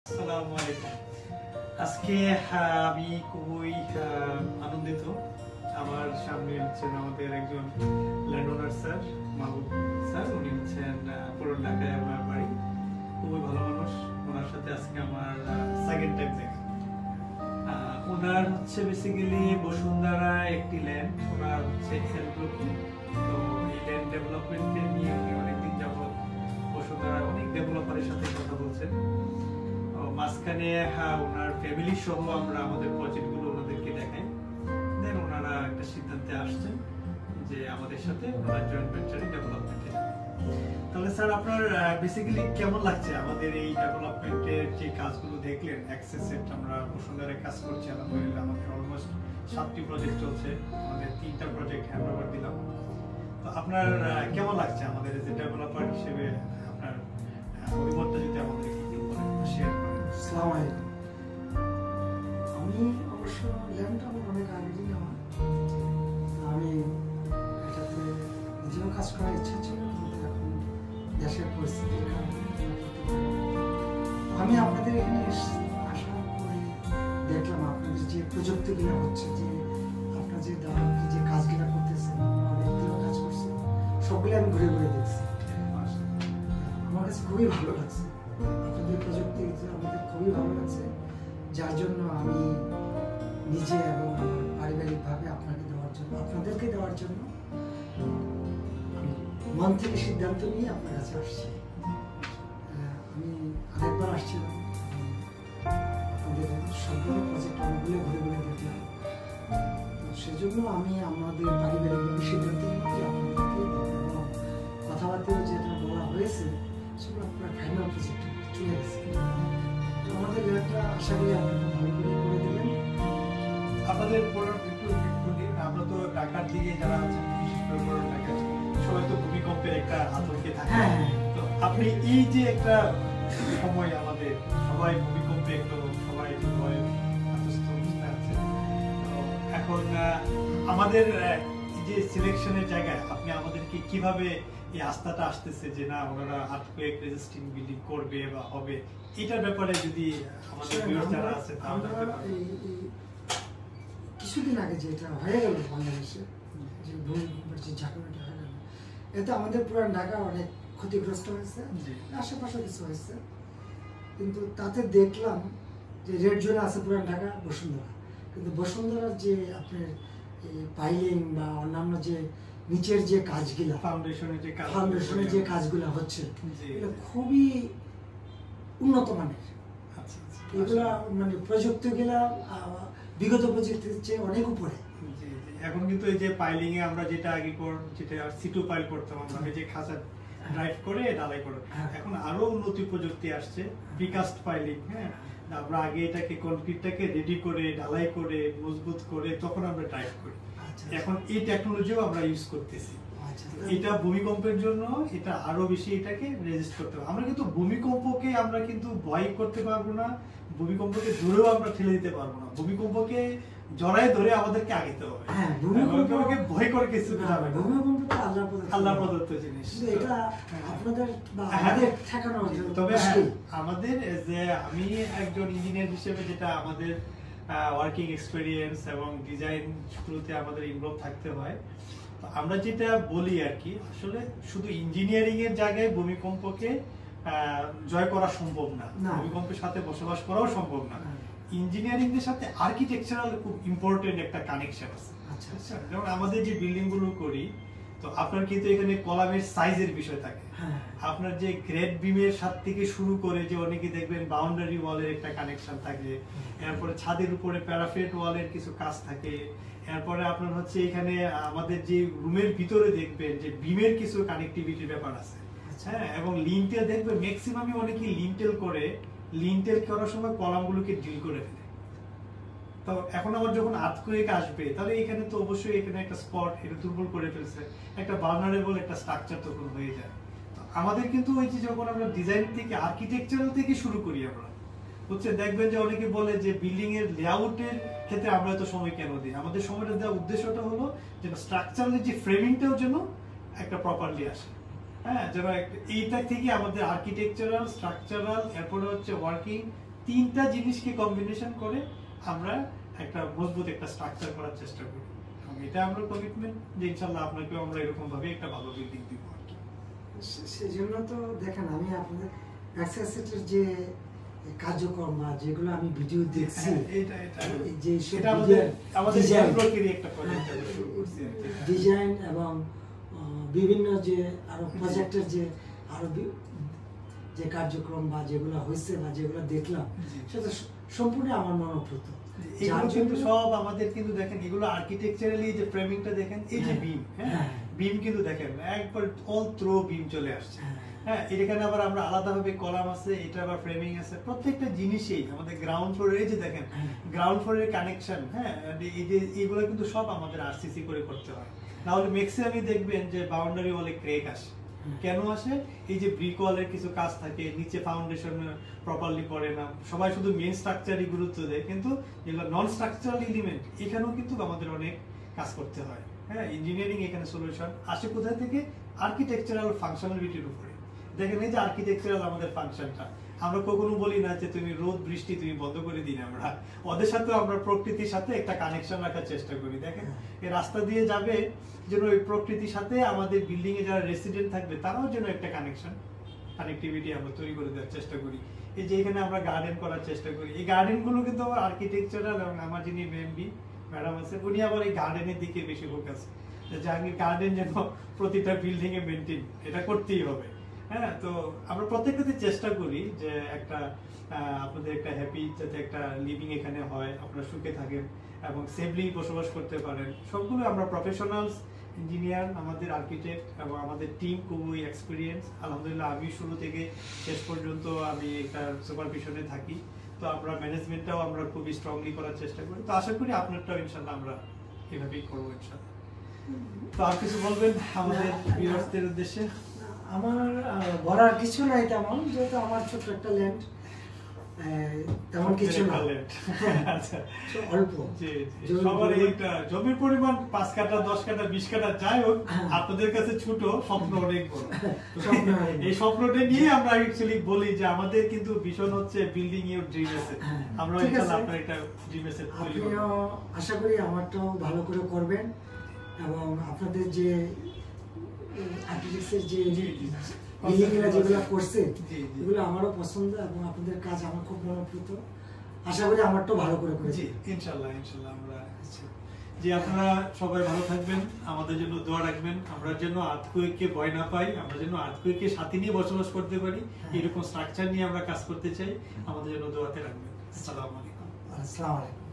আসসালামু আলাইকুম। আজকে আমি খুবই আনন্দিত। আমার সামনে হচ্ছেন আমাদের একজন ল্যান্ডওনার স্যার, মাহবুব স্যার। উনি হচ্ছেন পুরান ঢাকায় আমার বাড়ি, খুবই ভালো মানুষ। ওনার সাথে আজকে আমার সেকেন্ড টাইম দেখা। ওনার হচ্ছে বেসিক্যালি বসুন্ধরা একটি ল্যান্ড, ওনার হচ্ছে এলব্লকি। তো এই ল্যান্ড ডেভেলপমেন্টকে নিয়ে উনি অনেকদিন যাবত বসুন্ধরা অনেক ডেভেলপারের সাথে কথা বলছেন। মাঝখানে ওনার ফ্যামিলি সহ আমরা আমাদের প্রজেক্টগুলো ওনাদেরকে দেখাই। দেন ওনারা একটা সিদ্ধান্তে আসছেন যে আমাদের সাথে ওনারা জয়েন্ট ভেঞ্চারে ডেভেলপমেন্টে। তাহলে স্যার, আপনার বেসিক্যালি কেমন লাগছে আমাদের এই ডেভেলপমেন্টের যে কাজগুলো দেখলেন? অ্যাক্সেস সেট আমরা বসুন্ধরায় কাজ করছি, আলহামদুলিল্লাহ আমাদের অলমোস্ট 7টি প্রজেক্ট চলছে, আমাদের 3টা প্রজেক্ট হ্যান্ডওভার দিলাম। তো আপনার কেমন লাগছে আমাদের যে ডেভেলপার হিসেবে? আপনার অভিমতটা যদি আমাদেরকে একটু শেয়ার করেন। আসসালামু আলাইকুম। আমি অবশ্য ল্যান্ডটা আমার অনেক আগে দিন আমি এটাতে নিজেও কাজ করার ইচ্ছা ছিল, কিন্তু এখন দেশের পরিস্থিতির কারণে আমি আপনাদের এখানে আশা করে দেখলাম আপনাদের যে প্রযুক্তিগুলো হচ্ছে, যে আপনার যে কাজগুলো করতেছেন, অনেকগুলো কাজ করছেন, সবগুলো আমি ঘুরে ঘুরে দেখছি। আমার কাছে খুবই ভালো লাগছে, আপনাদের প্রযুক্তি আমাদের খুবই ভালো লাগছে, যার জন্য আমি নিজে এবং আমার পারিবারিকভাবে আপনাদেরকে দেওয়ার জন্য আমি মন থেকে সিদ্ধান্ত নিয়ে আপনার কাছে আসছি। আমি আরেকবার আসছিলাম, আপনাদের সম্পূর্ণ প্রজেক্ট অনেকগুলো ঘুরে ঘুরে দেখলাম। সেজন্য আমি আমাদের পারিবারিকভাবে সিদ্ধান্ত নিয়ে আপনাদেরকে এবং কথাবার্তায় যেটা বলা হয়েছে সেগুলো আপনার ফাইনাল প্রজেক্ট চলে গেছে। তো আমাদের একটা আশা করি আপনারা ভালো করে করে দেবেন। আপনাদের আমরা তো ঢাকার দিকে যারা আছেন, বিশেষ করে পুরান ঢাকায় সবাই তো ভূমিকম্পের একটা আতঙ্কে থাকে। তো আপনি এই যে একটা সময় আমাদের সবাই ভূমিকম্পে একটু সবাই ভয় আতঙ্ক অবস্থায় আছে। তো এখন আমাদের যে সিলেকশনের জায়গায় আপনি আমাদেরকে কিভাবে এই আস্থাটা আসতেছে যে না ওনারা আর্থকুয়েক রেজিস্টিং বিল্ডিং করবে বা হবে, এটার ব্যাপারে যদি আমাদের ভিউয়ার যারা আছে তাহলে কিছুদিন আগে যেটা হয়ে গেল বাংলাদেশে, যে ভূমিকম্পের যে ঝাঁকুনিটা হয়ে গেল, এতে আমাদের পুরান ঢাকা অনেক ক্ষতিগ্রস্ত হয়েছে, আশেপাশে কিছু হয়েছে। কিন্তু তাতে দেখলাম যে রেড জোনে আছে পুরান ঢাকা, বসুন্ধরা। কিন্তু বসুন্ধরার যে আপনার পাইলিং বা অন্যান্য যে নিচের যে কাজগুলা, ফাউন্ডেশনের যে কাজগুলা হচ্ছে, এটা খুবই উন্নত মানের। এগুলা মানে প্রযুক্তিগুলা বিগত প্রযুক্তির চেয়ে অনেক উপরে। এখন কিন্তু এই যে পাইলিং এ আমরা যেটা আগে যেটা সিটু পাইল করতাম, আমরা যে খাঁচা ড্রাইভ করে ঢালাই করে, এখন আরো উন্নতি প্রযুক্তি আসছে, প্রিকাস্ট পাইলিং। হ্যাঁ, আমরা আগে এটাকে কনক্রিটটাকে রেডি করে ঢালাই করে মজবুত করে তখন আমরা ড্রাইভ করি। এখন এই টেকনোলজিও আমরা ইউজ করতেছি। এটা ভূমিকম্পের জন্য এটা আরো বেশি এটাকে রেজিস্ট করতে হবে। আমরা কিন্তু ভূমিকম্পকে আমরা কিন্তু ভয় করতে পারবো না, ভূমিকম্পকে ধরেও আমরা ঠেলে দিতে পারবো না। ভূমিকম্পকে জড়ায় ধরে আমাদেরকে আগাইতে হবে। হ্যাঁ, ভূমিকম্পকে ভয় করে কিছু যাবে না। ভূমিকম্পটা আল্লাহ প্রদত্ত জিনিস। এটা আপনাদের বা আমাদের ঠেকানো উচিত। তবে আমাদের যে আমি একজন ইঞ্জিনিয়ার হিসেবে যেটা আমাদের ওয়ার্কিং এক্সপেরিয়েন্স এবং ডিজাইন শুরুতে আমাদের ইনভলভ থাকতে হয়। আমরা যেটা বলি আর কি, আসলে শুধু ইঞ্জিনিয়ারিং এর জায়গায় ভূমিকম্পকে জয় করা সম্ভব না, ভূমিকম্পের সাথে বসবাস করাও সম্ভব না। ইঞ্জিনিয়ারিং এর সাথে আর্কিটেকচারাল খুব ইম্পর্টেন্ট একটা কানেকশন আছে। আচ্ছা, যেমন আমাদের যে বিল্ডিং গুলো করি, তো আপনার কিন্তু এখানে কলামের সাইজের বিষয় থাকে। আপনার যে গ্রেড বিমের সাথে থেকে শুরু করে যে অনেকে দেখবেন বাউন্ডারি ওয়ালের একটা কানেকশন থাকে, এরপরে ছাদের উপরে প্যারাফেট ওয়ালের কিছু কাজ থাকে, এরপরে আপনার হচ্ছে এখানে আমাদের যে রুমের ভিতরে দেখবেন যে বিমের কিছু কানেক্টিভিটির ব্যাপার আছে। হ্যাঁ, এবং লিন্টেল দেখবেন ম্যাক্সিমামই অনেকে লিন্টেল করে, লিন্টেল করার সময় কলামগুলোকে ড্রিল করে ফেলে। তো এখন আমার যখন আর্থকুয়েক আসবে, তাহলে এখানে তো অবশ্যই এখানে একটা স্পট এটা দুর্বল করে ফেলছে, একটা ভালনারেবল একটা স্ট্রাকচার তখন হয়ে যায়। তো আমাদের কিন্তু ওই যে যখন আমরা ডিজাইন থেকে আর্কিটেকচারাল থেকে শুরু করি আমরা, হচ্ছে দেখবেন যে অনেকে বলে যে বিল্ডিং এর লেআউটের ক্ষেত্রে আমরা এত সময় কেন দিই। আমাদের সময়টা দেওয়ার উদ্দেশ্যটা হলো যে স্ট্রাকচারালের যে ফ্রেমিংটাও যেন একটা প্রপারলি আসে। হ্যাঁ, যেন এইটা থেকে আমাদের আর্কিটেকচারাল, স্ট্রাকচারাল, এরপরে হচ্ছে ওয়ার্কিং তিনটা জিনিসকে কম্বিনেশন করে আমরা একটা মজবুত একটা স্ট্রাকচার করার চেষ্টা করি, এবং এটা আমরা কমিটমেন্ট যে ইনশাআল্লাহ আপনাকে আমরা এরকম ভাবে একটা ভালো বিল্ডিং দিব আর কি। সেজন্য তো দেখেন আমি আপনাদের অ্যাক্সেসের যে কার্যক্রম বা যেগুলো আমি ভিডিও দেখছি, যে সেটা আমাদের একটা প্রজেক্ট ডিজাইন এবং বিভিন্ন যে আরো প্রজেক্টের যে আরো যে কার্যক্রম বা যেগুলো হয়েছে বা যেগুলো দেখলাম সেটা সম্পূর্ণ আমার মনোপ্রত। এগুলো কিন্তু সব আমাদের কিন্তু দেখেন এগুলো আর্কিটেকচারালি যে ফ্রেমিংটা দেখেন, এই যে বিম, হ্যাঁ বিম কিন্তু দেখেন একবার অল থ্রো বিম চলে আসছে, হ্যাঁ এখানে আবার আমরা আলাদাভাবে কলাম আছে, এটা আবার ফ্রেমিং আছে, প্রত্যেকটা জিনিসেই আমাদের গ্রাউন্ড ফ্লোরে এই যে দেখেন গ্রাউন্ড ফ্লোরের কানেকশন, হ্যাঁ এই যে এগুলো কিন্তু সব আমাদের আরসিসি করে করতে হয়, না হলে ম্যাক্সিমামই দেখবেন যে বাউন্ডারি ওয়ালে ক্রেক আসে। কেন আসে? এই যে ব্রিক ওয়ালের কিছু কাজ থাকে, নিচে ফাউন্ডেশন প্রপারলি পড়ে না, সবাই শুধু মেইন স্ট্রাকচারই গুরুত্ব দেয়, কিন্তু যেগুলো নন স্ট্রাকচারাল এলিমেন্ট এখানেও কিন্তু আমাদের অনেক কাজ করতে হয়। হ্যাঁ, ইঞ্জিনিয়ারিং এখানে সলিউশন আসে কোথা থেকে? আর্কিটেকচারাল ফাংশনালিটির উপরে। দেখেন এই যে আর্কিটেকচারাল আমাদের ফাংশনটা, আমরা কখনো বলি না যে তুমি রোদ বৃষ্টি তুমি বন্ধ করে দিন, আমরা ওদের সাথে আমরা প্রকৃতির সাথে একটা কানেকশন রাখার চেষ্টা করি। দেখেন এই রাস্তা দিয়ে যাবে যেন ওই প্রকৃতির সাথে আমাদের বিল্ডিং এ যারা রেসিডেন্ট থাকবে তারাও যেন একটা কানেক্টিভিটি আমরা তৈরি করে দেওয়ার চেষ্টা করি। এই যে এখানে আমরা গার্ডেন করার চেষ্টা করি, এই গার্ডেন গুলো কিন্তু আমার আর্কিটেকচারাল, এবং আমার যিনি মেমবি ম্যাডাম আছে উনি আবার এই গার্ডেনের দিকে বেশি ফোকাস, জাহাঙ্গীর গার্ডেন যেন প্রতিটা বিল্ডিং এ মেনটেন, এটা করতেই হবে। হ্যাঁ, তো আমরা প্রত্যেকটাতে চেষ্টা করি যে একটা আপনাদের একটা হ্যাপি যাতে একটা লিভিং এখানে হয়, আপনারা সুখে থাকেন এবং সেফলি বসবাস করতে পারেন। সবগুলো আমরা প্রফেশনালস, ইঞ্জিনিয়ার, আমাদের আর্কিটেক্ট এবং আমাদের টিম খুবই এক্সপিরিয়েন্স। আলহামদুলিল্লাহ আমি শুরু থেকে শেষ পর্যন্ত আমি একটা সুপারভিশনে থাকি, তো আমরা ম্যানেজমেন্টটাও আমরা খুবই স্ট্রংলি করার চেষ্টা করি। তো আশা করি আপনারটাও ইনশাআল্লাহ আমরা এভাবেই করবো ইনশাআল্লাহ। তো আর কিছু বলবেন আমাদের ভিউয়ার্সদের উদ্দেশ্যে? আমার বলার কিছু নাই তেমন, যেহেতু আমার ছোট একটা ল্যান্ড, তেমন কিছু না, অল্প সবার একটা জমির পরিমাণ 5 কাঠা 10 কাঠা 20 কাঠা যাই হোক, আপনাদের কাছে ছোট, স্বপ্ন অনেক বড়। এই স্বপ্নটা নিয়ে আমরা অ্যাকচুয়ালি বলি যে আমাদের কিন্তু ভীষণ হচ্ছে বিল্ডিং ইউর ড্রিম আছে, আমরা ইনশাআল্লাহ আপনার একটা ড্রিম আছে তৈরি করব। আপনিও আশা করি আমারটাও ভালো করে করবেন, এবং আপনাদের যে আর্কিটেকচার যে বিল্ডিংগুলো যেগুলো করছে এগুলো আমারও পছন্দ, এবং আপনাদের কাজ আমার খুব মনোপ্রত। আশা করি আমারটাও ভালো করে করেছি ইনশাআল্লাহ। আমরা যে আপনারা সবাই ভালো থাকবেন, আমাদের জন্য দোয়া রাখবেন, আমরা যেন আর্থকুয়েককে ভয় না পাই, আমরা যেন আর্থকুয়েককে সাথে নিয়ে বসবাস করতে পারি, এরকম স্ট্রাকচার নিয়ে আমরা কাজ করতে চাই, আমাদের জন্য দোয়াতে রাখবেন। আসসালামু আলাইকুম। আসসালামু আলাইকুম।